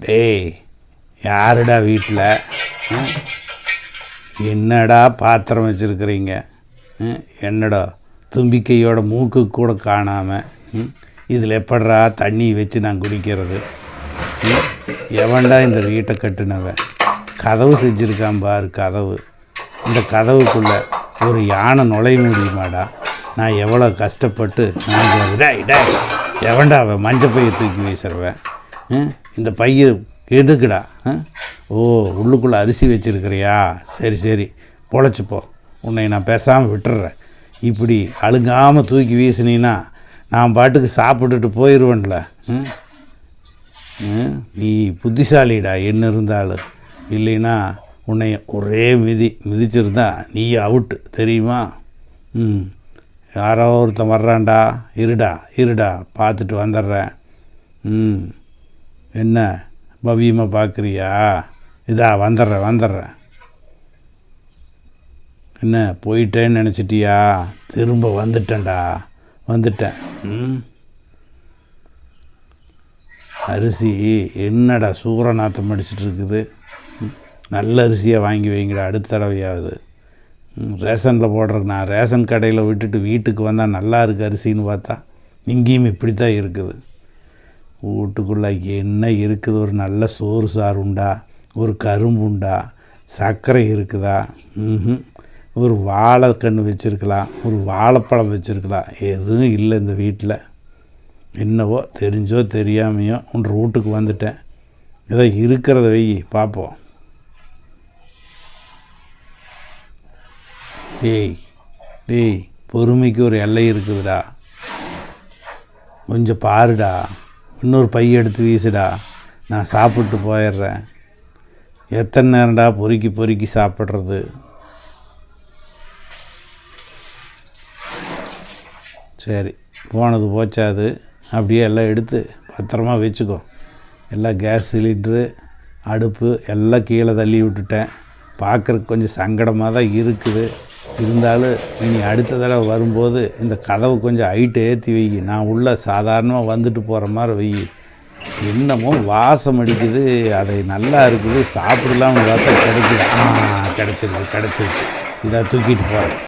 டேய், யாருடா வீட்டில்? என்னடா பாத்திரம் வச்சுருக்கிறீங்க? என்னடா தும்பிக்கையோட மூக்கு கூட காணாமல் இதில் எப்படா தண்ணி வச்சு நான் குடிக்கிறது? எவன்டா இந்த வீட்டை கட்டுனவன்? கதவு செஞ்சுருக்கான் பாரு, கதவு. இந்த கதவுக்குள்ளே ஒரு யானை நுழைய முடியுமாடா? நான் எவ்வளோ கஷ்டப்பட்டு நான் டேய் எவன்டா அவன் மஞ்சள் பையை தூக்கி வீசுறவன்? இந்த பைய எதுக்குடா? ஓ, உள்ளுக்குள்ளே அரிசி வச்சுருக்கிறியா? சரி சரி, பொழைச்சிப்போ. உன்னை நான் பேசாமல் விட்டுறேன். இப்படி அழுங்காமல் தூக்கி வீசினீன்னா நான் பாட்டுக்கு சாப்பிட்டுட்டு போயிடுவேன்ல. நீ புத்திசாலிடா என்ன இருந்தாலும். இல்லைன்னா உன்னை ஒரே மிதிச்சிருந்தா நீ அவுட்டு, தெரியுமா? யாரோ ஒருத்தன் வர்றான்டா. இருடா பார்த்துட்டு வந்துடுறேன். என்ன பவியமாக பார்க்குறியா? இதா வந்துடுறேன். என்ன போயிட்டேன்னு நினச்சிட்டியா? திரும்ப வந்துட்டேன். அரிசி என்னடா சூரநாத்தம் அடிச்சிட்டு இருக்குது? நல்ல அரிசியாக வாங்கி வைங்கடா அடுத்த தடவையாவது. ரேஷனில் போடுறதுக்கு நான் ரேஷன் கடையில் விட்டுட்டு வீட்டுக்கு வந்தால் நல்லா இருக்குது அரிசின்னு பார்த்தா இங்கேயும் இப்படி தான் இருக்குது. வீட்டுக்குள்ளே என்ன இருக்குது? ஒரு நல்ல சோறு சாறு உண்டா? ஒரு கரும்பு உண்டா? சர்க்கரை இருக்குதா? ஒரு வாழைக்கன்று வச்சுருக்கலாம், ஒரு வாழைப்பழம் வச்சுருக்கலாம். எதுவும் இல்லை இந்த வீட்டில். என்னவோ தெரிஞ்சோ தெரியாமையோ உன்ற வீட்டுக்கு வந்துட்டேன். ஏதோ இருக்கிறத வை பார்ப்போம். டேய் பொறுமைக்கு ஒரு எல்லை இருக்குதுடா. கொஞ்சம் பாருடா. இன்னொரு பை எடுத்து வீசுடா. நான் சாப்பிட்டு போயிடுறேன். எத்தனை நேரம்டா பொறுக்கி சாப்பிட்றது? சரி, போனது போச்சாது. அப்படியே எல்லாம் எடுத்து பத்திரமா வச்சுக்கோ. எல்லாம் கேஸ் சிலிண்ட்ரு, அடுப்பு எல்லாம் கீழே தள்ளி விட்டுட்டேன். பார்க்குறக்கு கொஞ்சம் சங்கடமாக தான் இருக்குது. இருந்தாலும் இனி அடுத்த தடவை வரும்போது இந்த கதவை கொஞ்சம் ஹைட்டு ஏற்றி வை. நான் உள்ளே சாதாரணமாக வந்துட்டு போகிற மாதிரி வை. என்னமோ வாசம் அடிக்குது. அதை நல்லா இருக்குது, சாப்பிடலாம்னு பார்த்தா கிடைக்குது. கிடச்சிருச்சு. இதை தூக்கிட்டு போகிறேன்.